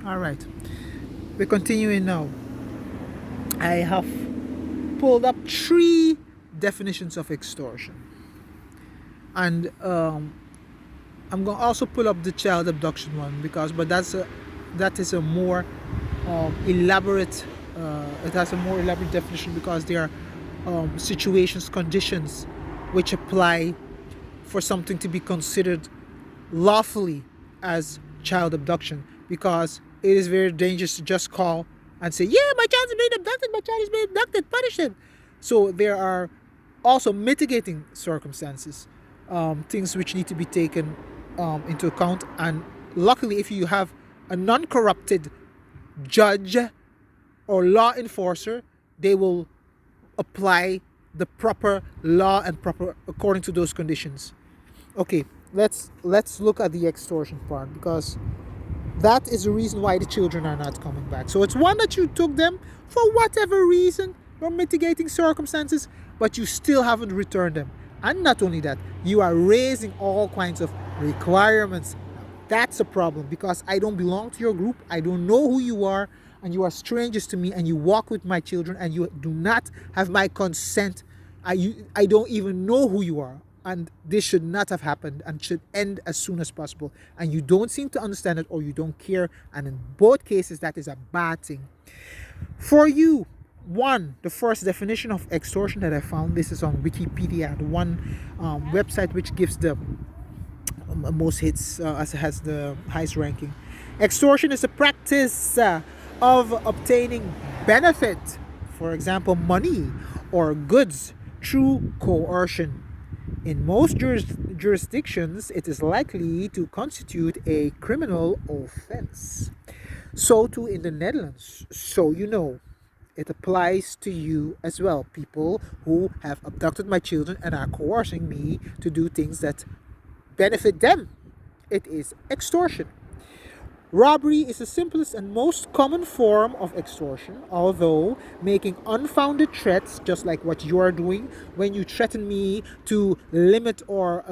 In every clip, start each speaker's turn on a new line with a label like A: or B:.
A: All right, we're continuing now. I have pulled up three definitions of extortion, and I'm going to also pull up the child abduction one but that is a more elaborate. It has a more elaborate definition because there are situations, conditions, which apply for something to be considered lawfully as child abduction, because it is very dangerous to just call and say, yeah, my child is being abducted, my child is being abducted, punish him. So there are also mitigating circumstances, things which need to be taken into account. And luckily, if you have a non-corrupted judge or law enforcer, they will apply the proper law and proper according to those conditions. Okay, let's look at the extortion part, because that is the reason why the children are not coming back. So it's one that you took them for whatever reason or mitigating circumstances, but you still haven't returned them. And not only that, you are raising all kinds of requirements. That's a problem, because I don't belong to your group. I don't know who you are, and you are strangers to me, and you walk with my children, and you do not have my consent. I don't even know who you are. And this should not have happened and should end as soon as possible. And you don't seem to understand it, or you don't care. And in both cases, that is a bad thing. For you, the first definition of extortion that I found, this is on Wikipedia, the one website which gives the most hits, as it has the highest ranking. Extortion is a practice of obtaining benefit, for example, money or goods, through coercion. In most jurisdictions, it is likely to constitute a criminal offense. So too in the Netherlands. So it applies to you as well. People who have abducted my children and are coercing me to do things that benefit them. It is extortion. Robbery is the simplest and most common form of extortion, although making unfounded threats, just like what you are doing when you threaten me to limit or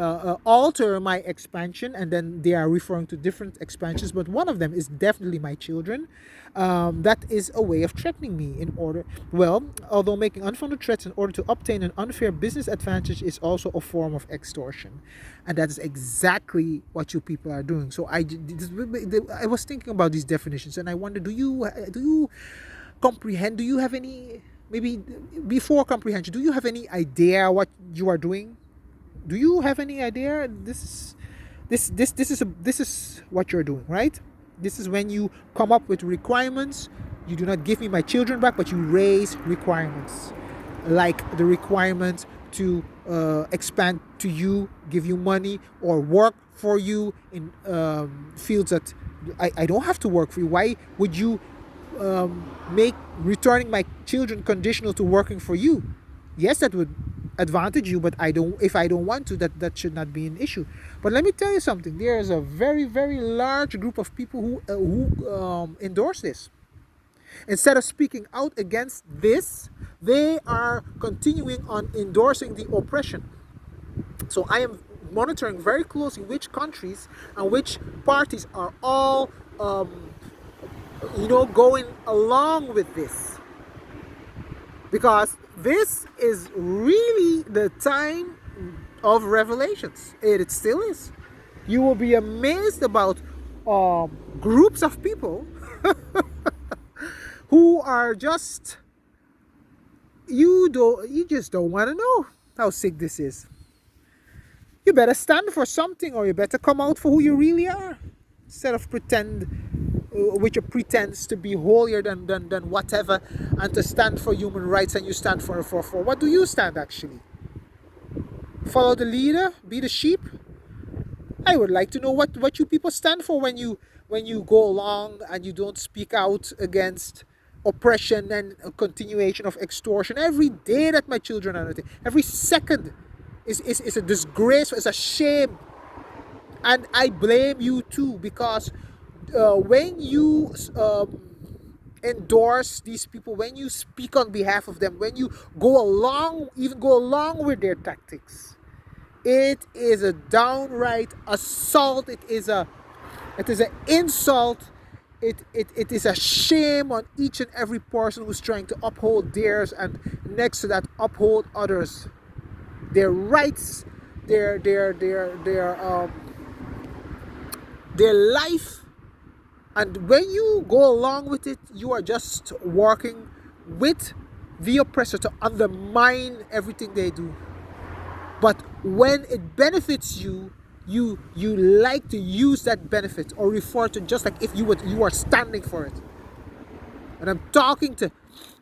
A: alter my expansion, and then they are referring to different expansions, but one of them is definitely my children. That is a way of threatening me although making unfounded threats in order to obtain an unfair business advantage is also a form of extortion. And that is exactly what you people are doing. So I was thinking about these definitions, and I wonder, do you comprehend? Do you have any, maybe before comprehension, do you have any idea what you are doing? Do you have any idea? This is what you're doing, right? This is when you come up with requirements. You do not give me my children back, but you raise requirements, like the requirement to expand to you, give you money, or work for you in fields that I don't have to work for you. Why would you make returning my children conditional to working for you? Yes, that would advantage you, but if I don't want to, that should not be an issue. But let me tell you something. There is a very, very large group of people who endorse this. Instead of speaking out against this, they are continuing on endorsing the oppression. So I am monitoring very closely which countries and which parties are all going along with this, because this is really the time of revelations. It still is. You will be amazed about groups of people who are just, you just don't want to know how sick this is. You better stand for something, or you better come out for who you really are, instead of with your pretense to be holier than whatever, and to stand for human rights. And you stand for what do you stand actually? Follow the leader, be the sheep. I would like to know what you people stand for when you go along and you don't speak out against oppression and a continuation of extortion. Every day that my children are, every second is a disgrace, is a shame. And I blame you too, because when you endorse these people, when you speak on behalf of them, when you go along with their tactics, it is a downright assault. It is an insult. it is a shame on each and every person who's trying to uphold theirs, and next to that uphold others, their rights, their life. And when you go along with it, you are just working with the oppressor to undermine everything they do. But when it benefits you, you like to use that benefit or refer to just like if you are standing for it. And I'm talking to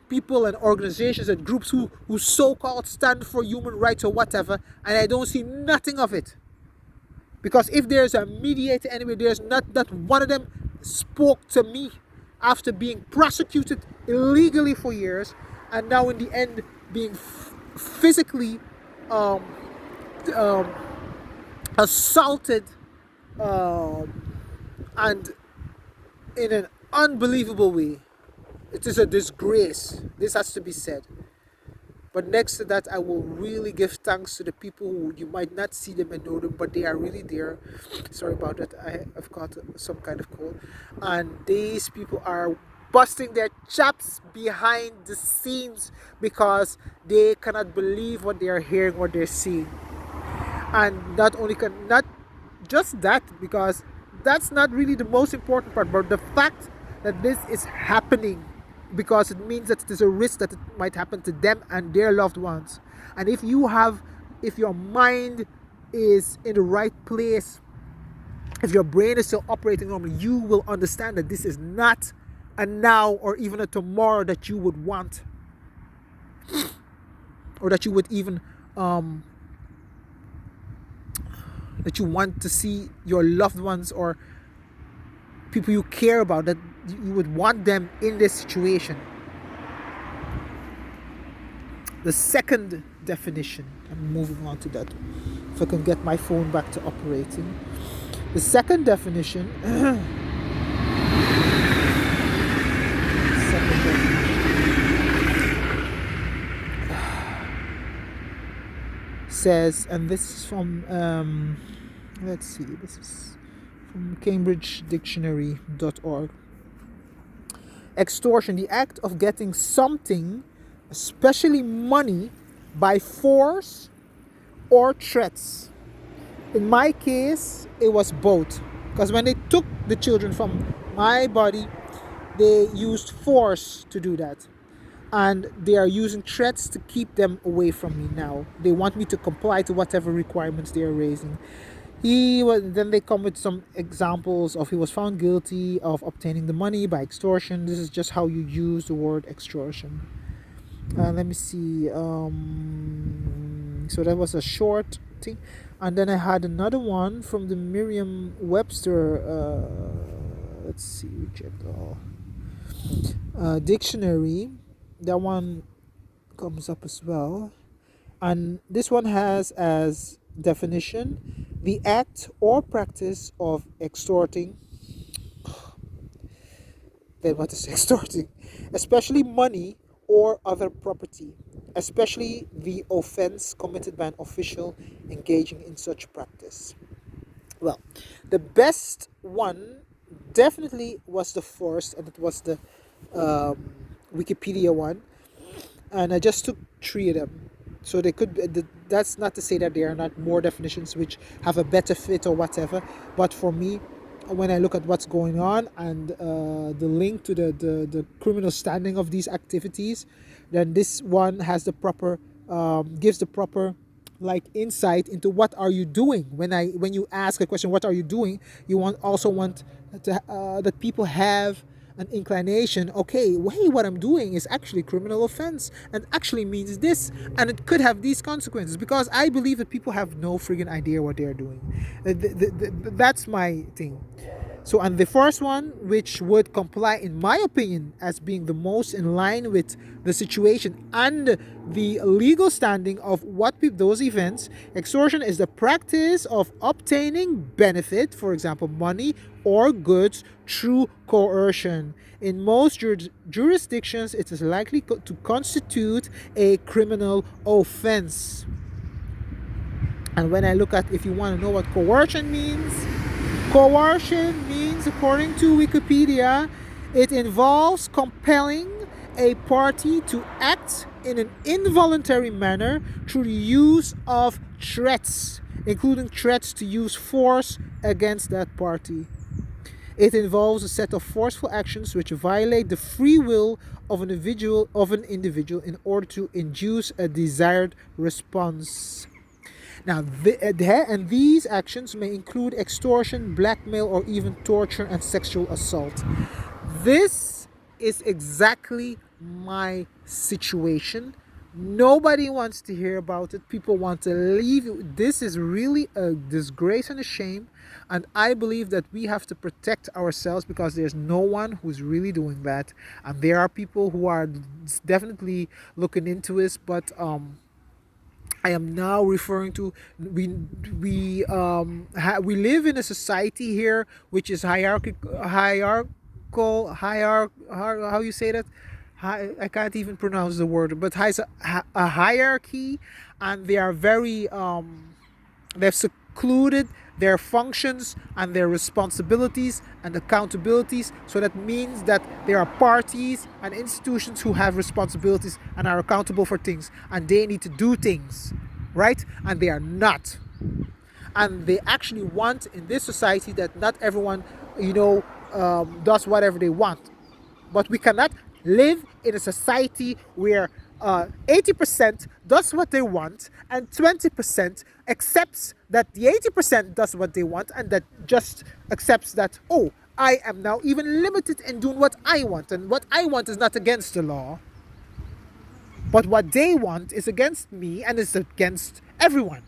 A: people and organizations and groups who so-called stand for human rights or whatever, and I don't see nothing of it. Because if there's a mediator anyway, there's not that one of them spoke to me after being prosecuted illegally for years, and now in the end being physically assaulted, and in an unbelievable way. It is a disgrace. This has to be said. But next to that, I will really give thanks to the people who you might not see them and know them, but they are really there. Sorry about that. I've got some kind of cold. And these people are busting their chops behind the scenes because they cannot believe what they are hearing, what they're seeing. And not just that, because that's not really the most important part, but the fact that this is happening, because it means that it is a risk that it might happen to them and their loved ones. And if your mind is in the right place, if your brain is still operating normally, you will understand that this is not a now or even a tomorrow that you would want, or that you would even that you want to see your loved ones or people you care about, that you would want them in this situation. The second definition, I'm moving on to that, if I can get my phone back to operating. The second definition, says, and this is from let's see, this is from cambridgedictionary.org. Extortion, the act of getting something, especially money, by force or threats. In my case, it was both, because when they took the children from my body, they used force to do that, and they are using threats to keep them away from me now. They want me to comply to whatever requirements they are raising. Then they come with some examples of he was found guilty of obtaining the money by extortion. This is just how you use the word extortion. Let me see. So that was a short thing. And then I had another one from the Merriam-Webster, let's see, check all. Dictionary. That one comes up as well. And this one has as definition the act or practice of extorting. Then what is extorting? Especially money or other property, especially the offense committed by an official engaging in such practice. Well, the best one definitely was the first, and it was the Wikipedia one, and I just took 3 of them. So they could. That's not to say that there are not more definitions which have a better fit or whatever. But for me, when I look at what's going on and the link to the criminal standing of these activities, then this one has the proper gives the proper like insight into what are you doing. When you ask a question, what are you doing? You also want to, that people have an inclination, okay, hey, what I'm doing is actually criminal offense and actually means this, and it could have these consequences, because I believe that people have no friggin' idea what they're doing. That's my thing. So, and the first one, which would comply, in my opinion, as being the most in line with the situation and the legal standing of what those events, extortion is the practice of obtaining benefit, for example, money or goods, through coercion. In most jurisdictions, it is likely to constitute a criminal offense. And when I look at, if you want to know what coercion means means, according to Wikipedia, it involves compelling a party to act in an involuntary manner through the use of threats, including threats to use force against that party. It involves a set of forceful actions which violate the free will of an individual in order to induce a desired response. Now, and these actions may include extortion, blackmail, or even torture and sexual assault. This is exactly my situation. Nobody wants to hear about it. People want to leave. This is really a disgrace and a shame. And I believe that we have to protect ourselves because there's no one who's really doing that. And there are people who are definitely looking into this, but I am now referring to we live in a society here which is hierarchical, how you say that? I can't even pronounce the word, but has a hierarchy, and they are very they've secluded their functions and their responsibilities and accountabilities. So that means that there are parties and institutions who have responsibilities and are accountable for things, and they need to do things, right? And they are not. And they actually want in this society that not everyone, does whatever they want. But we cannot live in a society where 80% does what they want and 20% accepts that the 80% does what they want, and that just accepts that, oh, I am now even limited in doing what I want, and what I want is not against the law, but what they want is against me and is against everyone.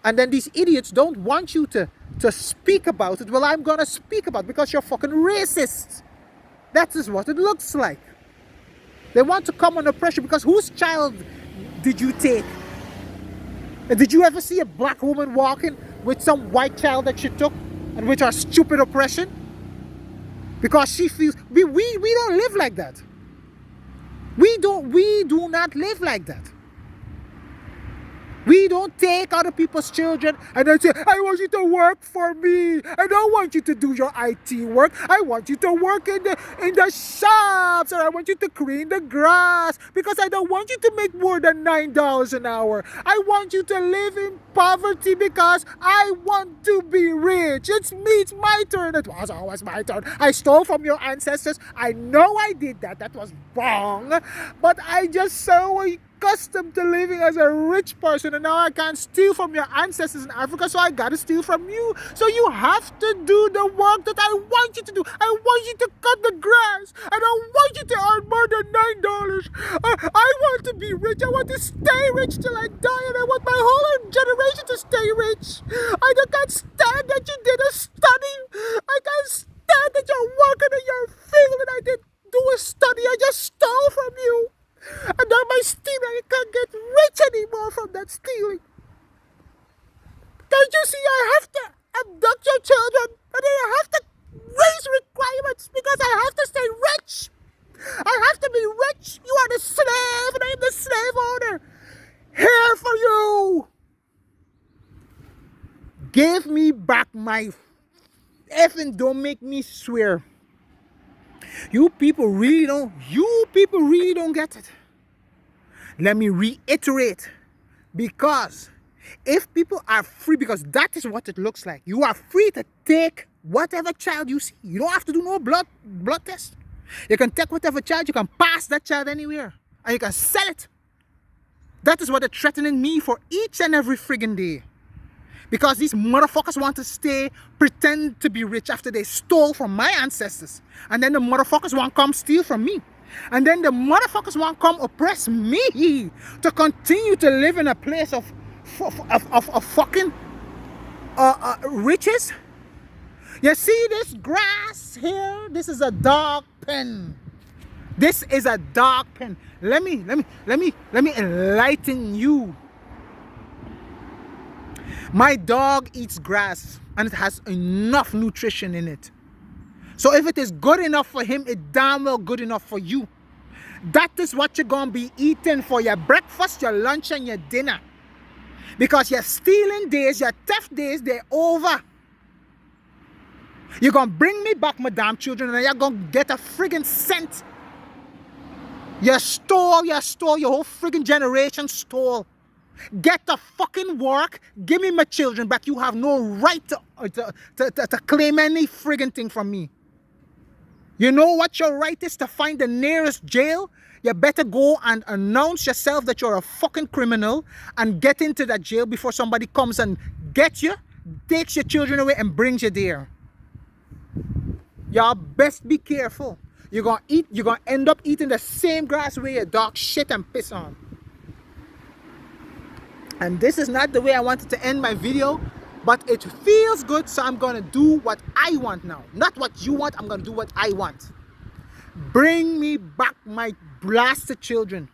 A: And then these idiots don't want you to speak about it. Well, I'm gonna speak about it because you're fucking racist. That is what it looks like. They want to come under pressure because whose child did you take? And did you ever see a black woman walking with some white child that she took, and with her stupid oppression? Because she feels we don't live like that. We do not live like that. We don't take other people's children and then say, I want you to work for me. I don't want you to do your IT work. I want you to work in the shops, or I want you to clean the grass, because I don't want you to make more than $9 an hour. I want you to live in poverty because I want to be rich. It's me, it's my turn. It was always my turn. I stole from your ancestors. I know I did that. That was wrong. But I just so accustomed to living as a rich person, and now I can't steal from your ancestors in Africa, so I gotta steal from you. So you have to do the work that I want you to do. I want you to cut the grass. I don't want you to earn more than $9. I want to be rich. I want to stay rich till I die, and I want my whole generation to stay rich. I can't stand that you didn't study. I can't stand that you're working in your field and I didn't do a study. I just stole from you. And now my stealing, I can't get rich anymore from that stealing. Can't you see I have to abduct your children, and then I have to raise requirements because I have to stay rich? I have to be rich. You are the slave and I am the slave owner. Here for you. Give me back my effing, don't make me swear. You people really don't get it. Let me reiterate, because if people are free, because that is what it looks like. You are free to take whatever child you see. You don't have to do no blood test. You can take whatever child, you can pass that child anywhere, and you can sell it. That is what they're threatening me for each and every friggin' day. Because these motherfuckers want to pretend to be rich after they stole from my ancestors. And then the motherfuckers want to come steal from me. And then the motherfuckers want to come oppress me to continue to live in a place of fucking riches. You see this grass here? This is a dog pen. This is a dog pen. Let me enlighten you. My dog eats grass, and it has enough nutrition in it. So if it is good enough for him, it's damn well good enough for you. That is what you're going to be eating for your breakfast, your lunch, and your dinner. Because your stealing days, your theft days, they're over. You're gonna bring me back, madam children, and you're gonna get a friggin' cent. You stole, your whole friggin' generation stole. Get to fucking work. Give me my children back. You have no right to claim any friggin' thing from me. You know what your right is? To find the nearest jail. You better go and announce yourself that you're a fucking criminal and get into that jail before somebody comes and gets you, takes your children away and brings you there. Y'all best be careful. You're gonna end up eating the same grass where your dog shit and piss on. And this is not the way I wanted to end my video, but it feels good, so I'm gonna do what I want now. Not what you want, I'm gonna do what I want. Bring me back my blasted children.